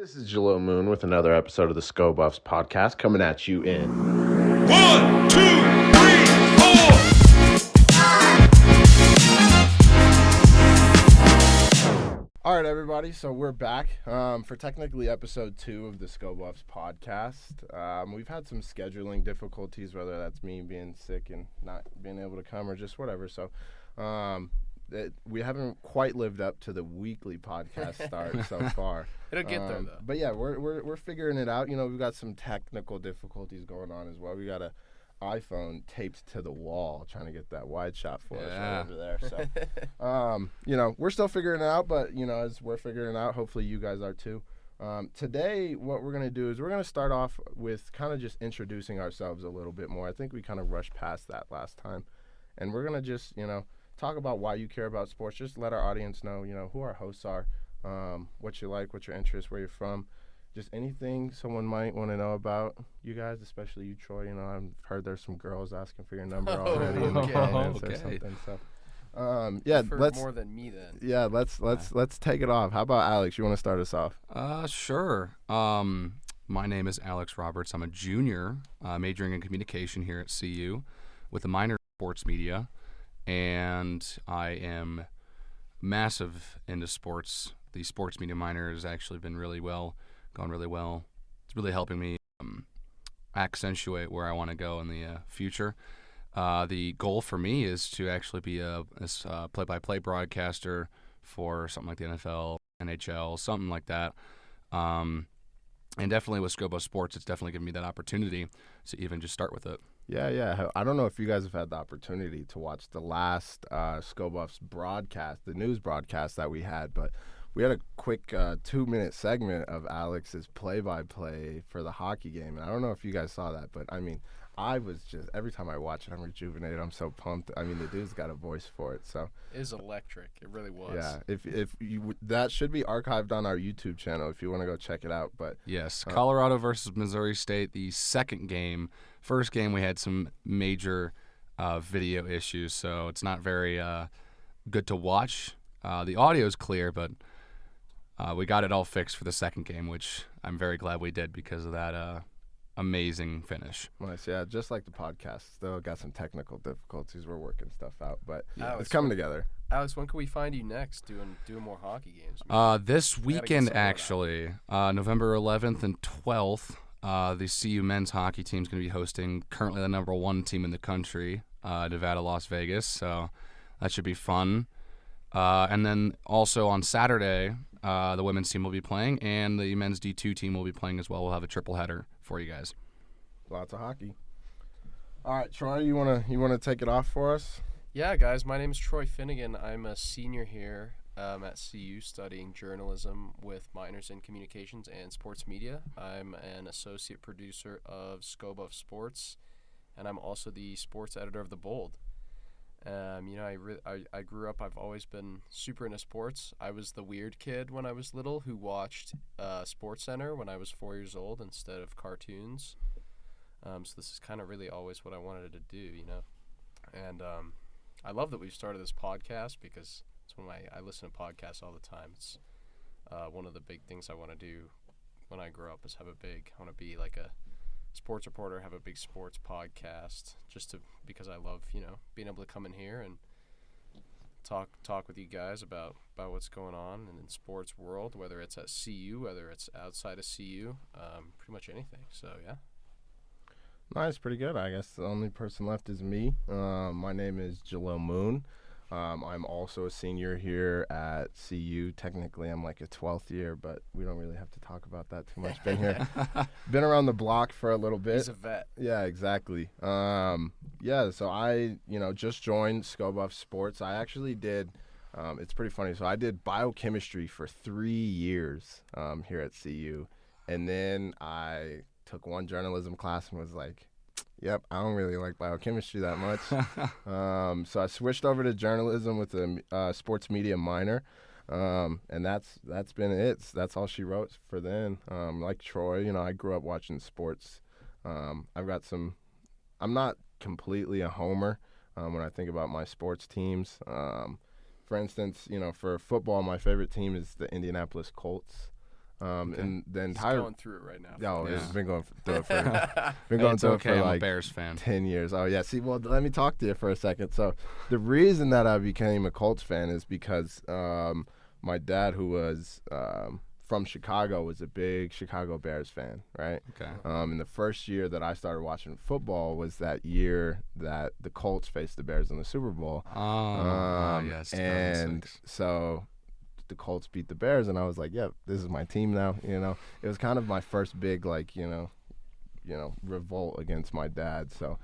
This is Jalil Moon with another episode of the Sko Buffs podcast coming at you in 1, 2, 3, 4. All right, everybody. So we're back for technically episode 2 of the Sko Buffs podcast. We've had some scheduling difficulties, whether that's me being sick and not being able to come or just whatever. So we haven't quite lived up to the weekly podcast start so far. It'll get there, though. But yeah, we're figuring it out. You know, we've got some technical difficulties going on as well. We got a iPhone taped to the wall trying to get that wide shot for us right over there. So, you know, we're still figuring it out, but, you know, as we're figuring it out, hopefully you guys are too. Today, what we're going to do is we're going to start off with kind of just introducing ourselves a little bit more. I think we kind of rushed past that last time. And we're going to just, you know, talk about why you care about sports. Just let our audience know, you know, who our hosts are, what you like, what your interests, where you're from. Just anything someone might want to know about you guys, especially you, Troy. You know, I've heard there's some girls asking for your number already in the comments or something. So, yeah, let's more than me then. Yeah, let's take it off. How about Alex? You want to start us off? Sure. My name is Alex Roberts. I'm a junior, majoring in communication here at CU, with a minor in sports media, and I am massive into sports. The sports media minor has actually been going really well. It's really helping me accentuate where I want to go in the future. The goal for me is to actually be a play-by-play broadcaster for something like the NFL, NHL, something like that. And definitely with Sko Buffs Sports, it's definitely given me that opportunity to even just start with it. Yeah. I don't know if you guys have had the opportunity to watch the last Sko Buffs broadcast, the news broadcast that we had, but we had a quick 2-minute segment of Alex's play-by-play for the hockey game, and I don't know if you guys saw that, but I mean, I was just, every time I watch it, I'm rejuvenated. I'm so pumped. I mean, the dude's got a voice for it, so. It is electric. It really was. Yeah, if you that should be archived on our YouTube channel if you want to go check it out. But yes, Colorado versus Missouri State, the second game. First game we had some major video issues, so it's not very good to watch. The audio is clear, but we got it all fixed for the second game, which I'm very glad we did because of that amazing finish. Nice, yeah. Just like the podcast, still got some technical difficulties. We're working stuff out, but Alex, it's coming together. Alex, when can we find you next doing more hockey games? This weekend, actually, November 11th and 12th, the CU men's hockey team is going to be hosting currently the number 1 team in the country, Nevada, Las Vegas. So that should be fun. And then also on Saturday, the women's team will be playing, and the men's D2 team will be playing as well. We'll have a triple header for you guys. Lots of hockey. All right, Troy, you wanna take it off for us? Yeah, guys, my name is Troy Finnegan. I'm a senior here at CU studying journalism with minors in communications and sports media. I'm an associate producer of Sko Buffs Sports, and I'm also the sports editor of The Bold. You know, I grew up, I've always been super into sports. I was the weird kid when I was little who watched SportsCenter when I was 4 years old instead of cartoons. So this is kind of really always what I wanted to do, you know. And I love that we've started this podcast because it's I listen to podcasts all the time. It's one of the big things I want to do when I grow up is I want to be like a sports reporter, have a big sports podcast, because I love, you know, being able to come in here and talk with you guys about what's going on in the sports world, whether it's at CU, whether it's outside of CU, pretty much anything. So yeah. Nice, pretty good. I guess the only person left is me. My name is Jalil Moon. I'm also a senior here at CU. Technically, I'm like a 12th year, but we don't really have to talk about that too much. Been around the block for a little bit. He's a vet. Yeah, exactly. So I, just joined Sko Buffs Sports. I actually did, it's pretty funny. So I did biochemistry for 3 years here at CU. And then I took one journalism class and was like, yep, I don't really like biochemistry that much. So I switched over to journalism with a sports media minor, and that's been it. That's all she wrote for then. Like Troy, I grew up watching sports. I'm not completely a homer when I think about my sports teams. For instance, for football, my favorite team is the Indianapolis Colts. And the He's entire going through it right now. Oh, Yeah. it's been going through it for It's okay. for I'm like a Bears fan. 10 years. Oh yeah. See, well, let me talk to you for a second. So, the reason that I became a Colts fan is because my dad, who was from Chicago, was a big Chicago Bears fan, right? Okay. And the first year that I started watching football was that year that the Colts faced the Bears in the Super Bowl. Yes. And 2006. so the Colts beat the Bears, and I was like, "Yeah, this is my team now." It was kind of my first big revolt against my dad. So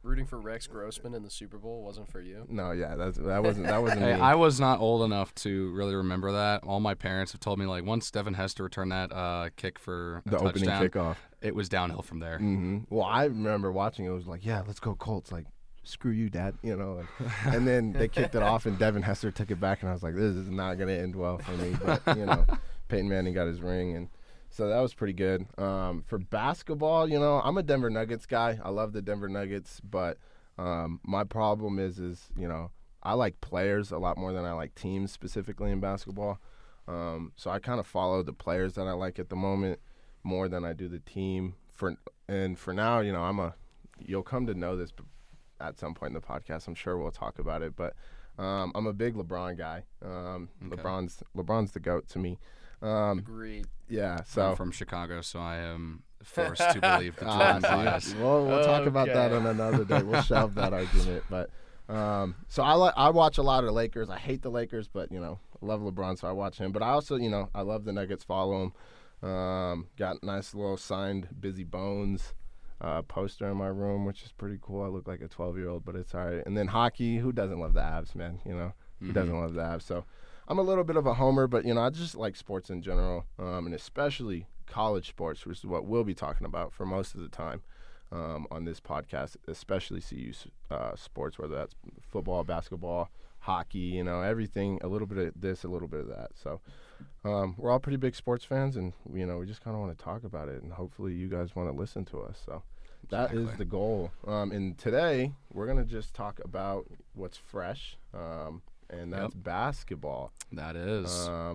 Rooting for Rex Grossman in the Super Bowl wasn't for you. no, yeah, that wasn't Hey, me. I was not old enough to really remember that. All my parents have told me, like, once Devin Hester returned that kick for a The opening touchdown, kickoff. it was downhill from there. Well, I remember watching it. It was like, "Yeah, let's go Colts!" Like, screw you, Dad. And then they kicked it off, and Devin Hester took it back, and I was like, "This is not gonna end well for me." But Peyton Manning got his ring, and so that was pretty good. For basketball, I'm a Denver Nuggets guy. I love the Denver Nuggets, but my problem is I like players a lot more than I like teams, specifically in basketball. So I kind of follow the players that I like at the moment more than I do the team. For now, you'll come to know this at some point in the podcast. I'm sure we'll talk about it, but I'm a big LeBron guy. LeBron's the GOAT to me. Agreed. Yeah, so I'm from Chicago, so I am forced to believe the Jordan bias. we'll talk about that Okay. on another day. We'll shelve that argument, but so I watch a lot of the Lakers. I hate the Lakers, but I love LeBron, so I watch him. But I also I love the Nuggets. Follow him. Got a nice little signed Busy Bones poster in my room, which is pretty cool. I look like a 12-year-old, but it's all right. And then hockey. Who doesn't love the Avs, man? Who doesn't love the Avs? So I'm a little bit of a homer, but I just like sports in general, and especially college sports, which is what we'll be talking about for most of the time on this podcast, especially CU sports, whether that's football, basketball, hockey, everything, a little bit of this, a little bit of that. So we're all pretty big sports fans, and we just kind of want to talk about it, and hopefully you guys want to listen to us. So that is the goal. And today we're gonna just talk about what's fresh. And that's basketball. That is.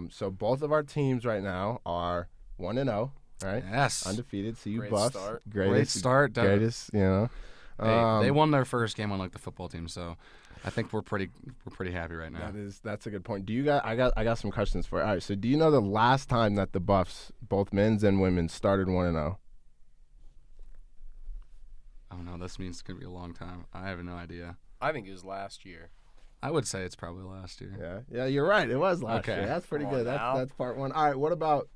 So both of our teams right now are 1-0, right? Yes. Undefeated. CU Great Buffs. start. Great start. Greatest, Hey, they won their first game unlike the football team, so I think we're pretty happy right now. That's a good point. Do you got? I got some questions for you. All right. So do you know the last time that the Buffs, both men's and women's, started 1-0? Oh no, this means it's gonna be a long time. I have no idea. I think it was last year. I would say it's probably last year. Yeah, you're right. It was last Okay. year. That's pretty Come on good. now. That's part one. All right. What about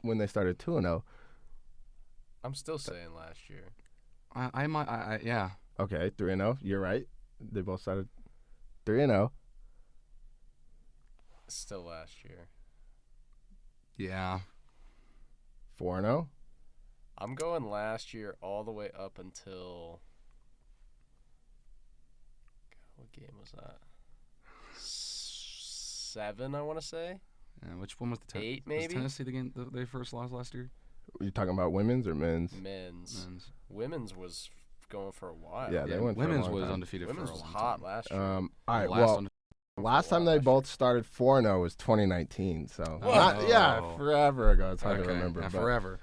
when they started 2-0? I'm still saying last year. I might. Yeah. Okay, 3-0. You're right. They both started 3-0. Still last year. Yeah. 4-0. I'm going last year all the way up until. God, what game was that? 7, I want to say. Yeah, which one was the 8 Was maybe? Tennessee the game they first lost last year? Are you talking about women's or men's? Men's. Men's. Women's was going for a while. Yeah, they went for a Women's long was time. undefeated Women's for a was long hot time. last year. All right. Last Well, undefeated last time they both started 4-0 was 2019. So Whoa. forever ago. It's hard to Okay, remember. yeah, but, forever.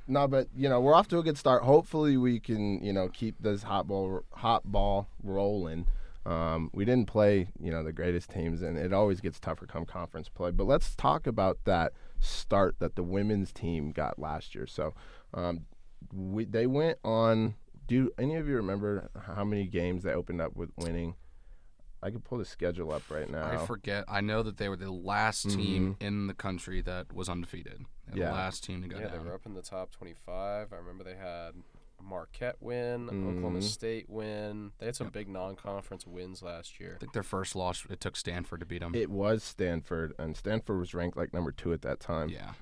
No, but we're off to a good start. Hopefully, we can keep this hot ball rolling. We didn't play the greatest teams, and it always gets tougher come conference play. But let's talk about that start that the women's team got last year. So they went on. Do any of you remember how many games they opened up with winning? I could pull the schedule up right now. I forget. I know that they were the last team in the country that was undefeated. They were Yeah. the last team to go Yeah, they down. were up in the top 25. I remember they had a Marquette win, Oklahoma State win. They had some big non-conference wins last year. I think their first loss, it took Stanford to beat them. It was Stanford, and Stanford was ranked like number 2 at that time. Yeah.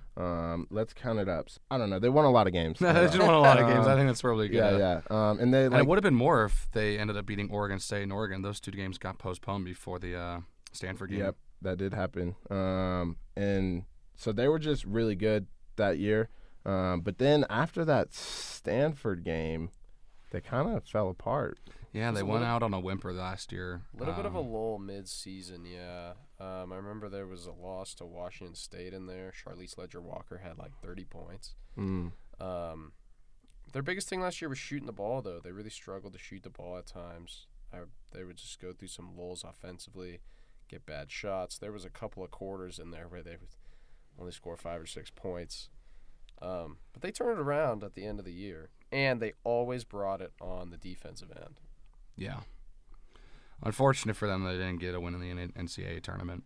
Let's count it up. I don't know. They won a lot of games. They just won a lot of games. I think that's probably good. Yeah. And they And it would have been more if they ended up beating Oregon State and Oregon. Those two games got postponed before the Stanford game. Yep, that did happen. And so they were just really good that year. But then after that Stanford game, they kind of fell apart. Yeah, they went out on a whimper last year. A little bit of a lull mid-season, yeah. I remember there was a loss to Washington State in there. Charlize Ledger-Walker had like 30 points. Their biggest thing last year was shooting the ball, though. They really struggled to shoot the ball at times. They would just go through some lulls offensively, get bad shots. There was a couple of quarters in there where they would only score 5 or 6 points. But they turned it around at the end of the year, and they always brought it on the defensive end. Yeah. Unfortunate for them they didn't get a win in the NCAA tournament.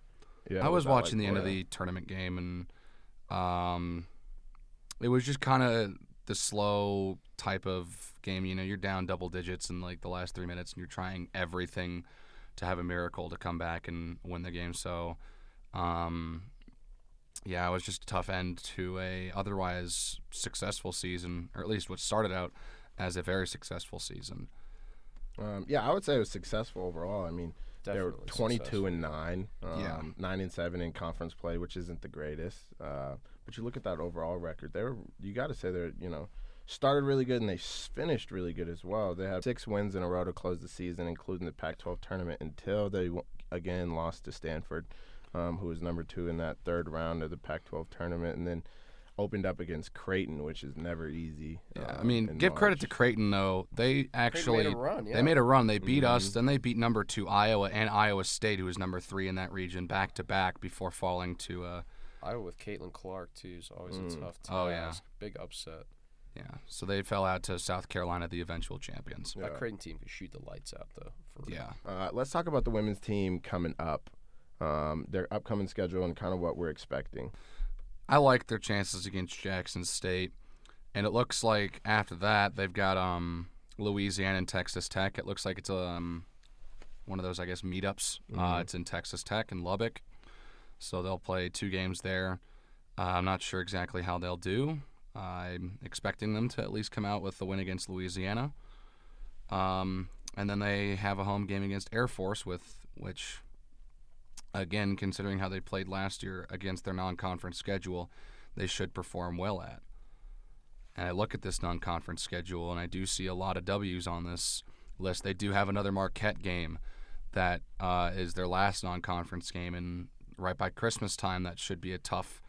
Yeah, I was watching the end of the tournament game, and it was just kind of the slow type of game. You know, you're down double digits in like the last 3 minutes, and you're trying everything to have a miracle to come back and win the game. So, yeah, it was just a tough end to a otherwise successful season, or at least what started out as a very successful season. Yeah, I would say it was successful overall. I mean, they were Definitely 22-9, 9-7 in conference play, which isn't the greatest. But you look at that overall record, you got to say they're, started really good and they finished really good as well. They had 6 wins in a row to close the season, including the Pac-12 tournament, until they again lost to Stanford, who was number 2 in that third round of the Pac-12 tournament, and then opened up against Creighton, which is never easy. Yeah, I mean, give credit to Creighton, though. They actually made a run, yeah. They made a run. They beat us, then they beat number 2 Iowa and Iowa State, who was number 3 in that region, back to back before falling to Iowa with Caitlin Clark too is always a tough task. Oh, yeah. Big upset. Yeah, so they fell out to South Carolina, the eventual champions. That Creighton team could shoot the lights out, though. Yeah. Let's talk about the women's team coming up, their upcoming schedule, and kind of what we're expecting. I like their chances against Jackson State, and it looks like after that they've got Louisiana and Texas Tech. It looks like it's one of those, I guess, meetups. It's in Texas Tech and Lubbock, so they'll play 2 games there. I'm not sure exactly how they'll do. I'm expecting them to at least come out with the win against Louisiana, and then they have a home game against Air Force, which. Again, considering how they played last year against their non-conference schedule, they should perform well at. And I look at this non-conference schedule, and I do see a lot of W's on this list. They do have another Marquette game that is their last non-conference game, and right by Christmas time, that should be a tough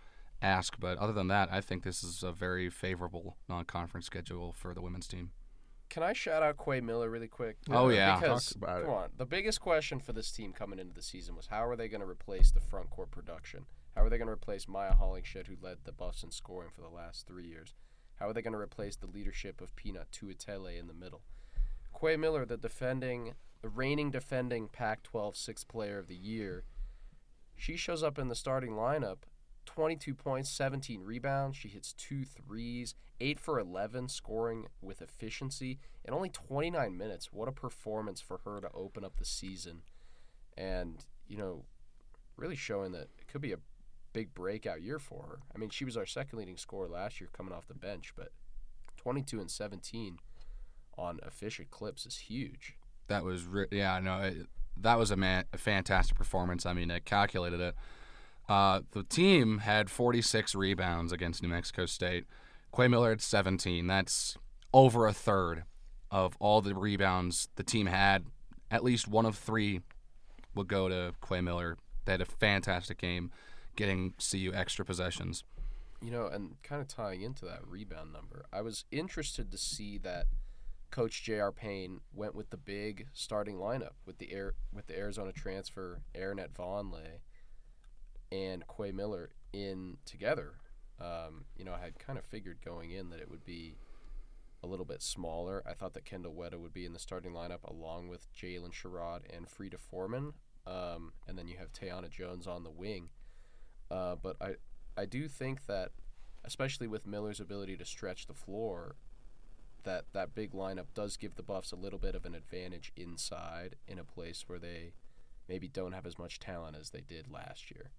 ask. But other than that, I think this is a very favorable non-conference schedule for the women's team. Can I shout out Quay Miller really quick? Oh, yeah. Because, come on, the biggest question for this team coming into the season was how are they going to replace the front court production? How are they going to replace Maya Hollingshed, who led the Buffs in scoring for the last 3 years? How are they going to replace the leadership of Peanut Tuitele in the middle? Quay Miller, the reigning defending Pac-12 Sixth Player of the Year, she shows up in the starting lineup, 22 points, 17 rebounds. She hits 2 threes, 8 for 11, scoring with efficiency in only 29 minutes. What a performance for her to open up the season. And, really showing that it could be a big breakout year for her. I mean, she was our second leading scorer last year coming off the bench, but 22 and 17 on efficient clips is huge. That was, that was a fantastic performance. I mean, I calculated it. The team had 46 rebounds against New Mexico State. Quay Miller had 17. That's over a third of all the rebounds the team had. At least one of 3 would go to Quay Miller. They had a fantastic game getting CU extra possessions. And kind of tying into that rebound number, I was interested to see that Coach J.R. Payne went with the big starting lineup with the Arizona transfer Aaronette Vonleh and Quay Miller in together. I had kind of figured going in that it would be a little bit smaller. I thought that Kendall Wetta would be in the starting lineup along with Jalen Sherrod and Frida Foreman, and then you have Tayana Jones on the wing. But I do think that, especially with Miller's ability to stretch the floor, that big lineup does give the Buffs a little bit of an advantage inside in a place where they maybe don't have as much talent as they did last year.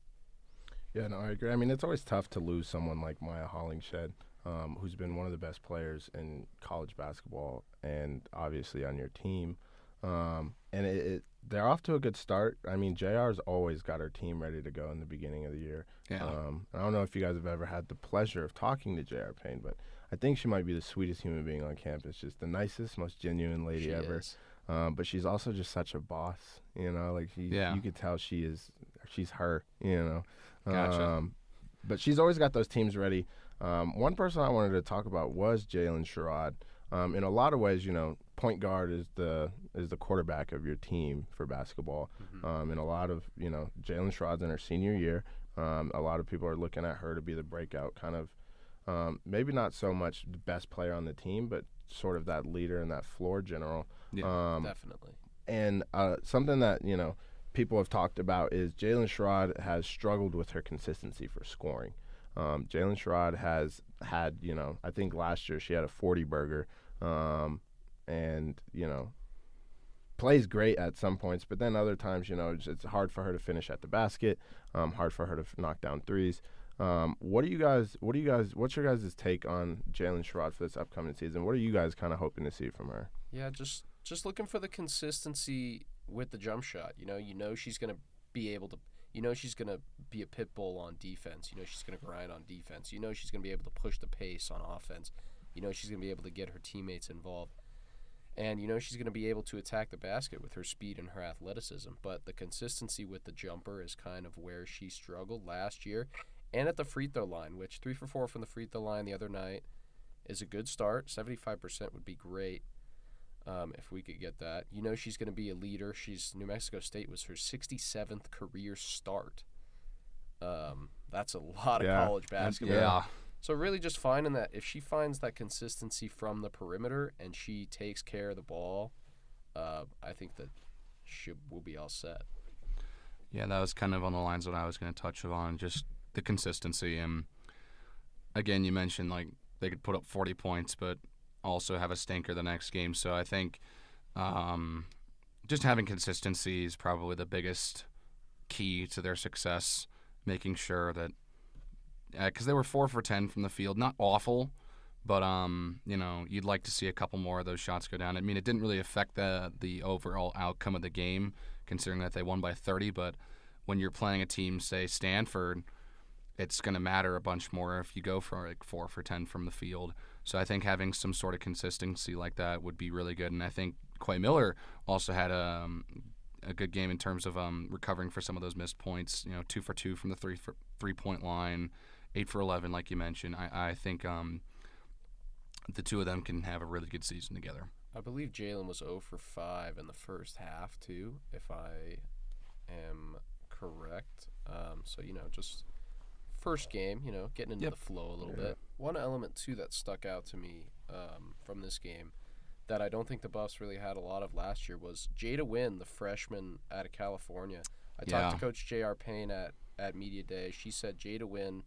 Yeah, no, I agree. I mean, it's always tough to lose someone like Maya Hollingshed, who's been one of the best players in college basketball and obviously on your team. And they're off to a good start. I mean, JR's always got her team ready to go in the beginning of the year. Yeah. I don't know if you guys have ever had the pleasure of talking to JR Payne, but I think she might be the sweetest human being on campus, just the nicest, most genuine lady She ever. is. but she's also just such a boss. You know, like Yeah. you could tell she's her. You know, Gotcha. but she's always got those teams ready. One person I wanted to talk about was Jalen Sherrod. In a lot of ways, you know, point guard is the quarterback of your team for basketball. In a lot of, you know, Jalen Sherrod's in her senior year. A lot of people are looking at her to be the breakout kind of, maybe not so much the best player on the team, but sort of that leader and that floor general. Definitely. And something that, you know, people have talked about is Jalen Sherrod has struggled with her consistency for scoring. Jalen Sherrod has had, you know, I think last year she had a 40-burger, and, you know, plays great at some points, but then other times, you know, it's hard for her to finish at the basket, hard for her to knock down threes. What's your guys' take on Jalen Sherrod for this upcoming season? What are you guys kind of hoping to see from her? Yeah, just looking for the consistency with the jump shot. You know she's going to be able to, she's going to be a pit bull on defense. She's going to grind on defense. She's going to be able to push the pace on offense. She's going to be able to get her teammates involved. And, she's going to be able to attack the basket with her speed and her athleticism. But the consistency with the jumper is kind of where she struggled last year. And at the free throw line, which 3 for 4 from the free throw line the other night is a good start. 75% would be great if we could get that. She's going to be a leader. New Mexico State was her 67th career start. That's a lot of college basketball. Yeah. So really just finding that if she finds that consistency from the perimeter and she takes care of the ball, I think that we'll be all set. Yeah, that was kind of on the lines that I was going to touch on, just the consistency. And again, you mentioned like they could put up 40 points, but also have a stinker the next game. So I think just having consistency is probably the biggest key to their success, making sure that because they were 4 for 10 from the field, not awful, but you'd like to see a couple more of those shots go down. I mean, it didn't really affect the overall outcome of the game, considering that they won by 30. But when you're playing a team, say Stanford, it's going to matter a bunch more if you go for like 4 for 10 from the field. So I think having some sort of consistency like that would be really good. And I think Quay Miller also had a good game in terms of recovering for some of those missed points. 2 for 2 from the three-point line. 8 for 11, like you mentioned. I think the two of them can have a really good season together. I believe Jalen was 0 for 5 in the first half, too, if I am correct. So, just first game, getting into the flow a little bit. One element, too, that stuck out to me from this game that I don't think the Buffs really had a lot of last year was Jada Wynn, the freshman out of California. I talked to Coach J.R. Payne at Media Day. She said Jada Wynn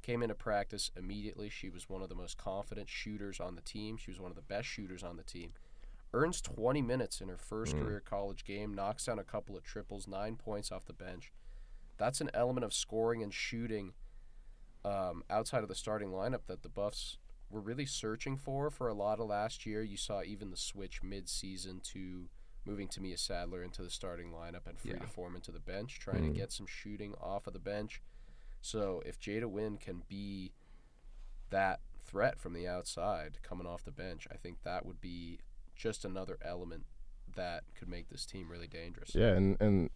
came into practice immediately. She was one of the most confident shooters on the team. She was one of the best shooters on the team. Earns 20 minutes in her first career college game, knocks down a couple of triples, 9 points off the bench. That's an element of scoring and shooting outside of the starting lineup that the Buffs were really searching for a lot of last year. You saw even the switch mid-season to moving Tamia Sadler into the starting lineup and Frida Form into the bench, trying to get some shooting off of the bench. So if Jada Wynn can be that threat from the outside coming off the bench, I think that would be just another element that could make this team really dangerous. Yeah, and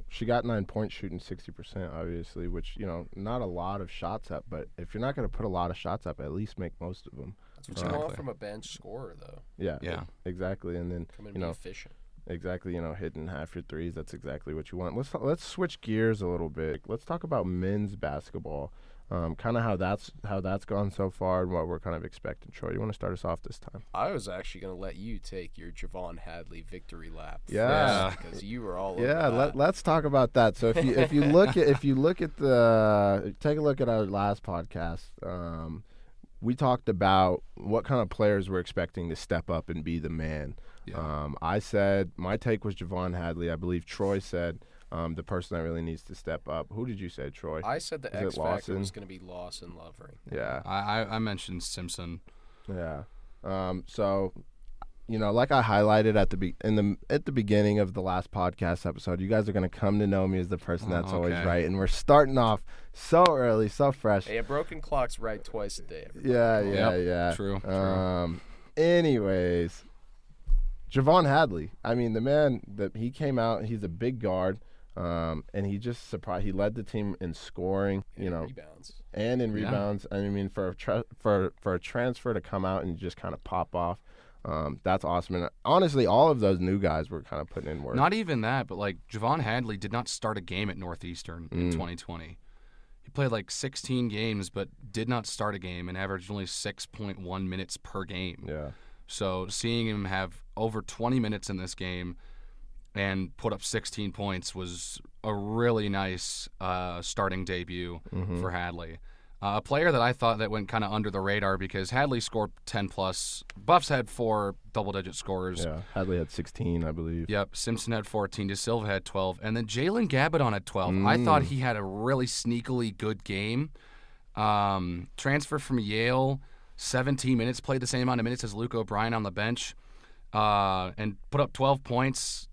she got 9 points shooting 60%, obviously, which, not a lot of shots up, but if you're not going to put a lot of shots up, at least make most of them. That's what you want from a bench scorer, though. Yeah. Exactly, and then, Come in and be efficient. Exactly, hitting half your threes. That's exactly what you want. Let's switch gears a little bit. Let's talk about men's basketball. Kind of how that's gone so far and what we're kind of expecting. Troy, you want to start us off this time? I was actually going to let you take your Javon Hadley victory lap. Yeah, because you were all over that. Let's talk about that. So take a look at our last podcast. We talked about what kind of players we're expecting to step up and be the man. Yeah. I said my take was Javon Hadley. I believe Troy said the person that really needs to step up. Who did you say, Troy? I said the X factor was going to be Lawson Lovering. Yeah. I mentioned Simpson. Yeah. So, like I highlighted at the beginning of the last podcast episode, you guys are going to come to know me as the person that's always right, and we're starting off so early, so fresh. Hey, a broken clock's right twice a day. Yeah. True. Anyways, Javon Hadley. I mean, the man that he came out. He's a big guard, and he just surprised. He led the team in scoring. Rebounds. And in Yeah. rebounds. I mean, for a transfer to come out and just kind of pop off, that's awesome. And honestly, all of those new guys were kind of putting in work. Not even that, but like Javon Hadley did not start a game at Northeastern in 2020. He played like 16 games, but did not start a game and averaged only 6.1 minutes per game. Yeah. So seeing him have over 20 minutes in this game and put up 16 points was a really nice starting debut for Hadley. A player that I thought that went kind of under the radar because Hadley scored 10+. Buffs had 4 double-digit scorers. Yeah. Hadley had 16, I believe. Yep, Simpson had 14, De Silva had 12, and then Jalen Gabadon had 12. I thought he had a really sneakily good game. Transfer from Yale, 17 minutes, played the same amount of minutes as Luke O'Brien on the bench, and put up 12 points.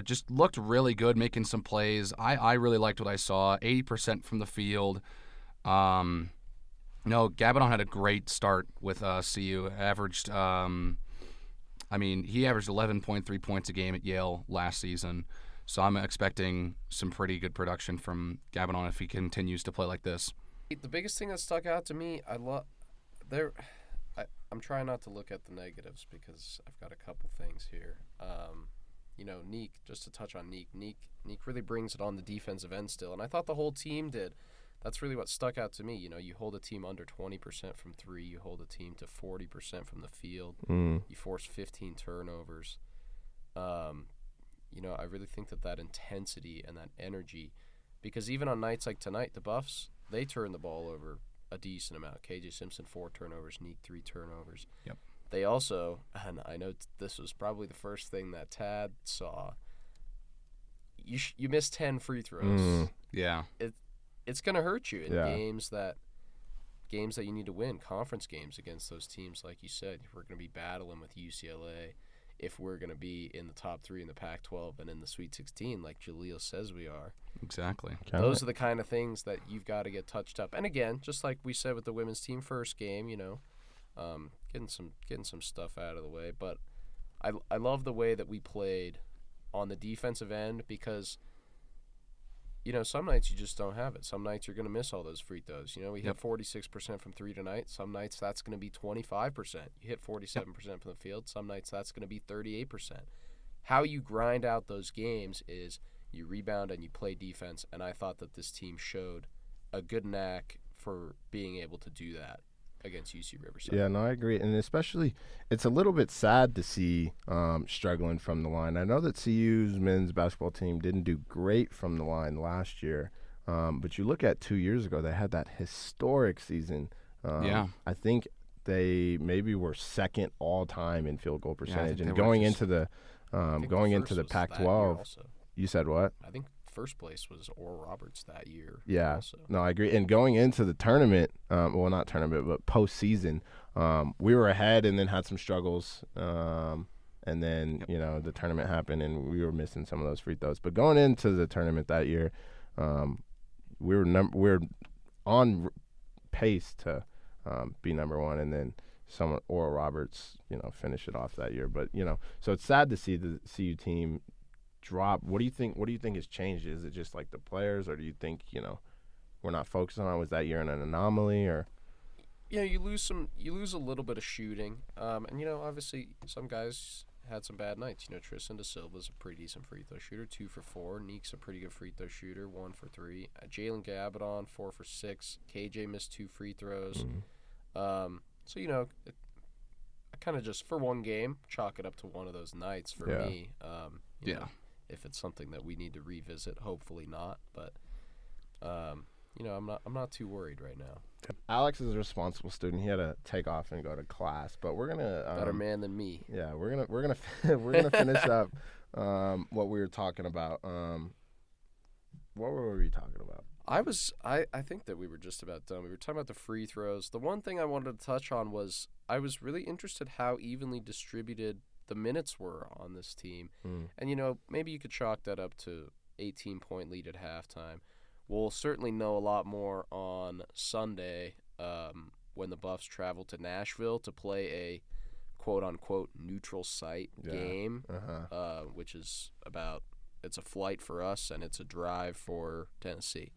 Just looked really good, making some plays. I really liked what I saw. 80% from the field. Gabadon had a great start with CU. Averaged, he averaged 11.3 points a game at Yale last season. So I'm expecting some pretty good production from Gabadon if he continues to play like this. The biggest thing that stuck out to me, I'm trying not to look at the negatives because I've got a couple things here. Neek, just to touch on Neek really brings it on the defensive end still, and I thought the whole team did. That's really what stuck out to me. You hold a team under 20% from three. You hold a team to 40% from the field. You force 15 turnovers. I really think that intensity and that energy, because even on nights like tonight, the Buffs, they turn the ball over a decent amount. KJ Simpson, 4 turnovers, Neek, 3 turnovers. Yep. They also, and I know this was probably the first thing that Tad saw, you missed 10 free throws. Yeah. It's going to hurt you in Yeah. games that you need to win, conference games against those teams. Like you said, we're going to be battling with UCLA. If we're going to be in the top 3 in the Pac-12 and in the Sweet 16, like Jaleel says we are, Exactly. those are the kind of things that you've got to get touched up. And again, just like we said with the women's team first game, getting some stuff out of the way. But I love the way that we played on the defensive end because some nights you just don't have it. Some nights you're going to miss all those free throws. We hit 46% from 3 tonight. Some nights that's going to be 25%. You hit 47% from the field. Some nights that's going to be 38%. How you grind out those games is you rebound and you play defense, and I thought that this team showed a good knack for being able to do that against UC Riverside. Yeah, no, I agree. And especially, it's a little bit sad to see struggling from the line. I know that CU's men's basketball team didn't do great from the line last year, but you look at 2 years ago, they had that historic season. Yeah. I think they maybe were second all-time in field goal percentage. they And were going just- into the I think going the into first the was that year Pac-12, also. you said what? I think first place was Oral Roberts that year. Yeah, Also. no, I agree. And going into the tournament, well, not tournament, but postseason, we were ahead and then had some struggles. And then, the tournament happened and we were missing some of those free throws. But going into the tournament that year, we were on pace to be number one. And then Oral Roberts, finish it off that year. But, so it's sad to see the CU team drop. What do you think has changed? Is it just like the players, or do you think we're not focusing on it? Was that year an anomaly, or You lose a little bit of shooting, and obviously some guys had some bad nights. Tristan De Silva's a pretty decent free throw shooter, 2 for 4. Neek's a pretty good free throw shooter, 1 for 3. Jalen Gabadon, 4 for 6. KJ missed 2 free throws. I kind of just for one game chalk it up to one of those nights for Yeah. me. If it's something that we need to revisit, hopefully not. But I'm not too worried right now. Alex is a responsible student. He had to take off and go to class, but we're gonna Better man than me. Yeah, we're gonna we're gonna finish up what we were talking about. What were we talking about? I think that we were just about done. We were talking about the free throws. The one thing I wanted to touch on was I was really interested how evenly distributed the minutes were on this team. And, maybe you could chalk that up to 18-point lead at halftime. We'll certainly know a lot more on Sunday when the Buffs travel to Nashville to play a quote-unquote neutral site game, which is it's a flight for us and it's a drive for Tennessee.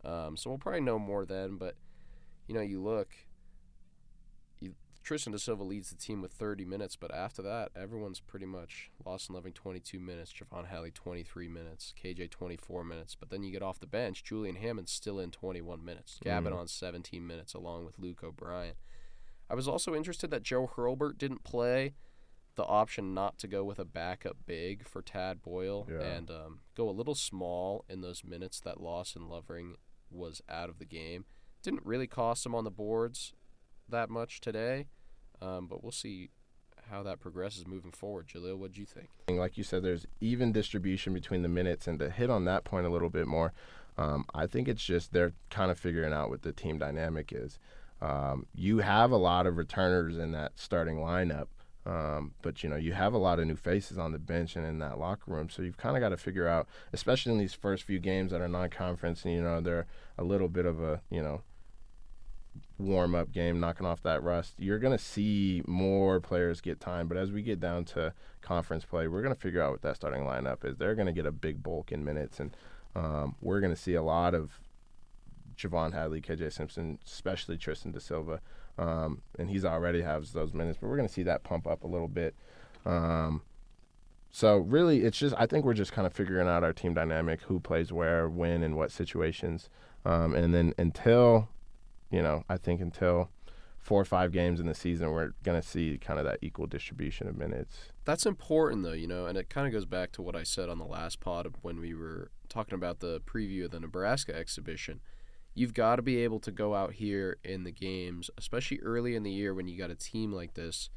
So we'll probably know more then, but, you look, Tristan da Silva leads the team with 30 minutes, but after that, everyone's pretty much Lawson Loving 22 minutes, Javon Halley 23 minutes, KJ 24 minutes. But then you get off the bench, Julian Hammond's still in 21 minutes, Gavin on 17 minutes, along with Luke O'Brien. I was also interested that Joe Hurlburt didn't play the option not to go with a backup big for Tad Boyle and go a little small in those minutes that Lawson Loving was out of the game. Didn't really cost him on the boards that much today, but we'll see how that progresses moving forward. Jaleel, what do you think? Like you said, there's even distribution between the minutes, and to hit on that point a little bit more, I think it's just they're kind of figuring out what the team dynamic is. You have a lot of returners in that starting lineup, but you have a lot of new faces on the bench and in that locker room, so you've kind of got to figure out, especially in these first few games that are non-conference, and they're a little bit of a warm-up game, knocking off that rust. You're going to see more players get time, but as we get down to conference play, we're going to figure out what that starting lineup is. They're going to get a big bulk in minutes, and we're going to see a lot of Javon Hadley, KJ Simpson, especially Tristan da Silva, and he's already has those minutes, but we're going to see that pump up a little bit. So really, I think we're just kind of figuring out our team dynamic, who plays where, when, and what situations, and then until 4 or 5 games in the season, we're going to see kind of that equal distribution of minutes. That's important, though, and it kind of goes back to what I said on the last pod when we were talking about the preview of the Nebraska exhibition. You've got to be able to go out here in the games, especially early in the year when you got a team like this.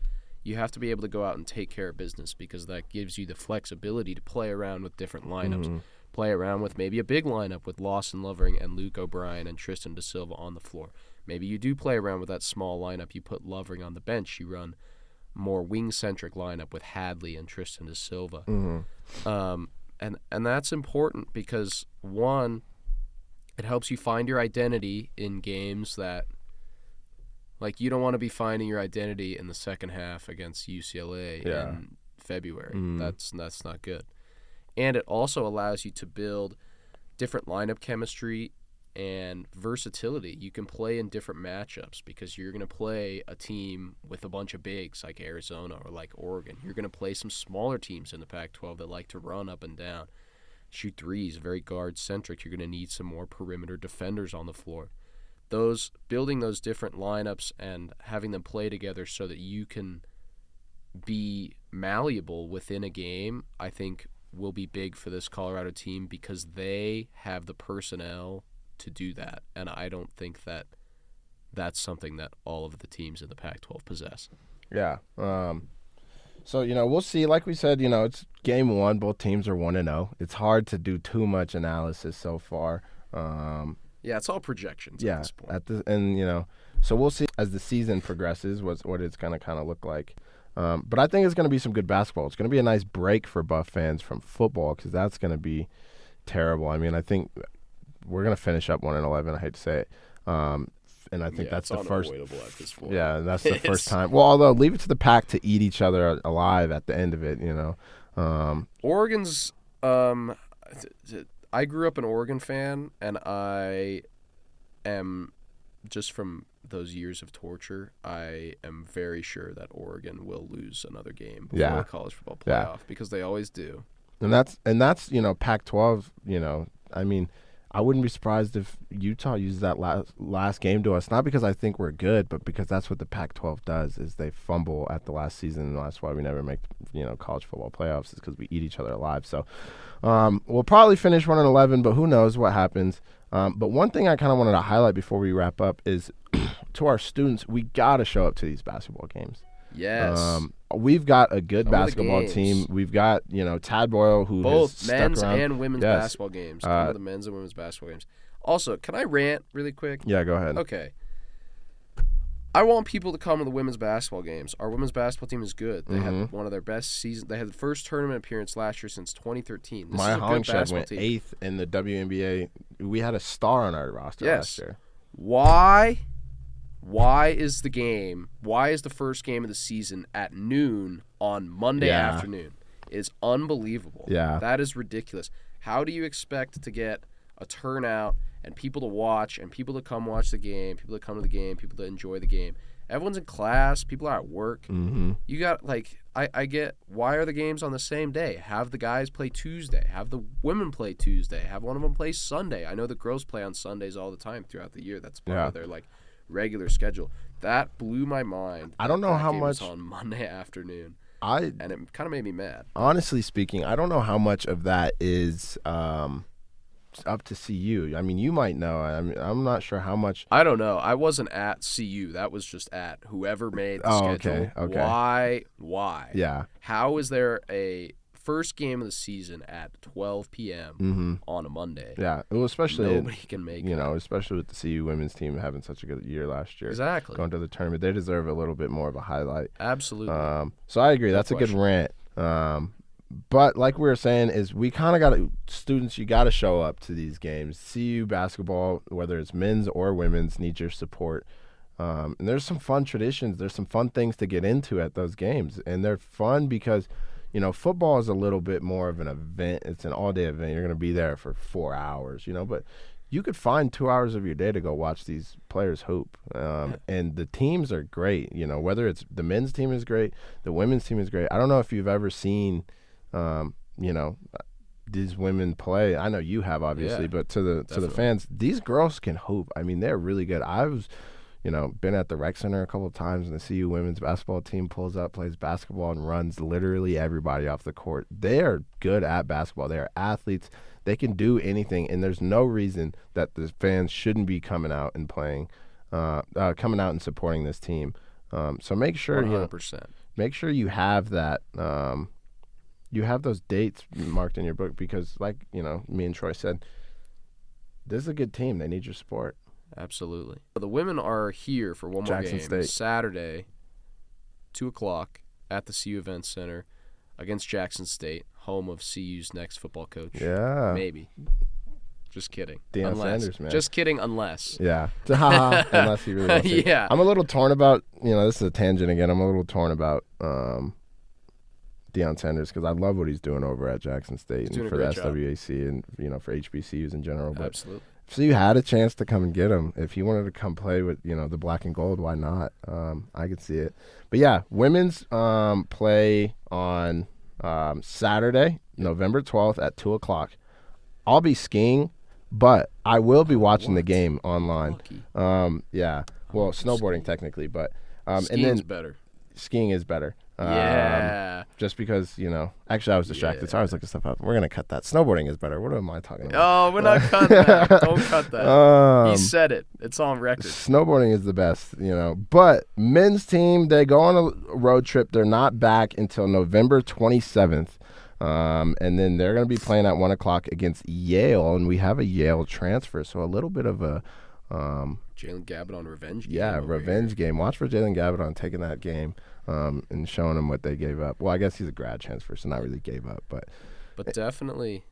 You have to be able to go out and take care of business, because that gives you the flexibility to play around with different lineups. Play around with maybe a big lineup with Lawson Loving and Luke O'Brien and Tristan da Silva on the floor. Maybe you do play around with that small lineup. You put Loving on the bench. You run more wing-centric lineup with Hadley and Tristan da Silva. And that's important because, one, it helps you find your identity in games that, like, you don't want to be finding your identity in the second half against UCLA in February. That's not good. And it also allows you to build different lineup chemistry and versatility. You can play in different matchups because you're going to play a team with a bunch of bigs like Arizona or like Oregon. You're going to play some smaller teams in the Pac-12 that like to run up and down, shoot threes, very guard-centric. You're going to need some more perimeter defenders on the floor. Building those different lineups and having them play together so that you can be malleable within a game, I think, will be big for this Colorado team because they have the personnel to do that, and I don't think that's something that all of the teams in the Pac-12 possess. Yeah. So, we'll see. Like we said, it's game one. Both teams are 1-0. It's hard to do too much analysis so far. Yeah, it's all projections at this point. So we'll see as the season progresses what it's going to kind of look like. But I think it's going to be some good basketball. It's going to be a nice break for Buff fans from football because that's going to be terrible. I mean, I think we're going to finish up 1-11. I hate to say it. And I think that's the first. At this point. Yeah, that's the first time. Well, although leave it to the Pac to eat each other alive at the end of it, Oregon's. I grew up an Oregon fan, and I am just from those years of torture. I am very sure that Oregon will lose another game before the college football playoff because they always do. And that's Pac-12. I mean, I wouldn't be surprised if Utah uses that last game to us, not because I think we're good, but because that's what the Pac-12 does, is they fumble at the last season, and that's why we never make, college football playoffs, is because we eat each other alive. So we'll probably finish 1-11, but who knows what happens. But one thing I kind of wanted to highlight before we wrap up is to our students, we got to show up to these basketball games. Yes. We've got a good basketball team. We've got, Tad Boyle, who both has men's stuck around. and women's basketball games. Some of the men's and women's basketball games. Also, can I rant really quick? Yeah, go ahead. Okay. I want people to come to the women's basketball games. Our women's basketball team is good. They had one of their best seasons. They had the first tournament appearance last year since 2013. Maya Hollingshead went 8th in the WNBA. We had a star on our roster last year. Why is the first game of the season at noon on Monday afternoon? Is unbelievable. Yeah. That is ridiculous. How do you expect to get a turnout and people to watch and people to come watch the game, people to come to the game, people to enjoy the game? Everyone's in class. People are at work. Mm-hmm. You got, I get, why are the games on the same day? Have the guys play Tuesday. Have the women play Tuesday. Have one of them play Sunday. I know the girls play on Sundays all the time throughout the year. That's part of their, regular schedule. That blew my mind. I don't know how game much was on Monday afternoon. and it kind of made me mad. honestly speaking, I don't know how much of that is up to CU. I mean, you might know. I'm not sure how much. I don't know. I wasn't at CU. That was just at whoever made the schedule. Okay. Why? Yeah. How is there a first game of the season at 12 p.m. on a Monday? Yeah. Well, especially Nobody can make it. especially with the CU women's team having such a good year last year. Exactly. Going to the tournament, they deserve a little bit more of a highlight. Absolutely. So I agree. That's a good rant. But like we were saying, is we kind of got students. You got to show up to these games. CU basketball, whether it's men's or women's, needs your support. And there's some fun traditions. There's some fun things to get into at those games, and they're fun because, football is a little bit more of an event. It's an all-day event. You're going to be there for 4 hours, but you could find 2 hours of your day to go watch these players hoop. And the teams are great, whether it's the men's team is great, the women's team is great. I don't know if you've ever seen, these women play. I know you have, obviously, but to the fans, these girls can hoop. I mean, they're really good. I was been at the rec center a couple of times, and the CU women's basketball team pulls up, plays basketball, and runs literally everybody off the court. They are good at basketball. They are athletes. They can do anything, and there's no reason that the fans shouldn't be coming out and playing, coming out and supporting this team. So make sure 100%. Make sure you have that. You have those dates marked in your book because, me and Troy said, this is a good team. They need your support. Absolutely. The women are here for one more Jackson game. State. Saturday, 2 o'clock at the CU Event Center against Jackson State, home of CU's next football coach. Yeah. Maybe. Just kidding. Deion Sanders, man. Just kidding, unless. Yeah. Unless he really wants to. Yeah. I'm a little torn about, this is a tangent again. I'm a little torn about Deion Sanders because I love what he's doing over at Jackson State and for the SWAC and, for HBCUs in general. But Absolutely. if you had a chance to come and get him, if he wanted to come play with, the black and gold, why not? I could see it. But, yeah, women's play on Saturday, November 12th at 2 o'clock. I'll be skiing, but I will be watching the game online. Yeah. Well, snowboarding technically, but Skiing's better. Skiing is better. Yeah. Just because, actually I was distracted, so I was looking stuff up. We're going to cut that. Snowboarding is better. What am I talking about? Oh, we're not cutting that. Don't cut that. He said it. It's on record. Snowboarding is the best, But men's team, they go on a road trip. They're not back until November 27th. And then they're going to be playing at 1 o'clock against Yale, and we have a Yale transfer, so a little bit of a Jalen Gabadon revenge game. Yeah, revenge game. Watch for Jalen Gabadon taking that game and showing them what they gave up. Well, I guess he's a grad transfer, so not really gave up, but definitely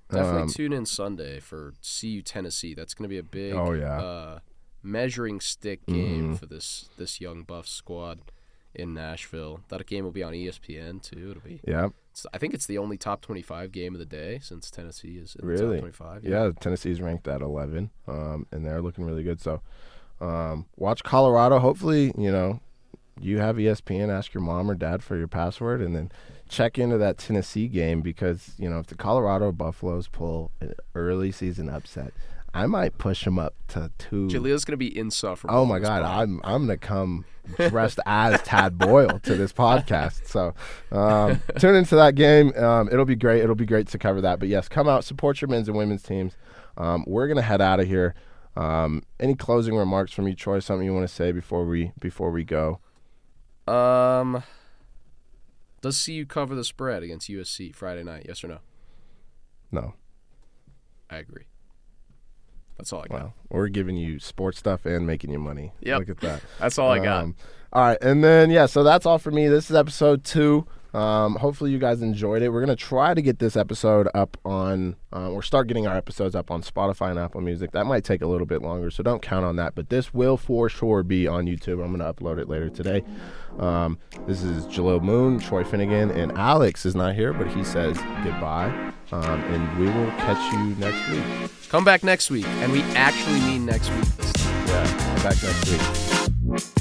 tune in Sunday for CU Tennessee. That's going to be a big measuring stick game for this young Buff squad in Nashville. That game will be on ESPN too. It'll be I think it's the only top 25 game of the day since Tennessee is in the top 25. Yeah, Tennessee's ranked at 11, and they're looking really good. So watch Colorado. Hopefully, you have ESPN. Ask your mom or dad for your password, and then check into that Tennessee game because, if the Colorado Buffaloes pull an early season upset, I might push them up to 2. Jaleel's going to be insufferable. Oh, my God. I'm going to come dressed as Tad Boyle to this podcast. So tune into that game. It'll be great. It'll be great to cover that. But, yes, come out, support your men's and women's teams. We're going to head out of here. Any closing remarks from you, Troy? Something you want to say before we go? Does CU cover the spread against USC Friday night? Yes or no? No. I agree. That's all I got. Wow. We're giving you sports stuff and making you money. Yep. Look at that. That's all I got. All right. And then, so that's all for me. This is episode 2 Hopefully you guys enjoyed it. We're going to try to get this episode up on, or start getting our episodes up on Spotify and Apple Music. That might take a little bit longer, so don't count on that. But this will for sure be on YouTube. I'm going to upload it later today. This is Jalil Moon, Troy Finnegan, and Alex is not here, but he says goodbye. And we will catch you next week. Come back next week, and we actually mean next week this time. Yeah, come back next week.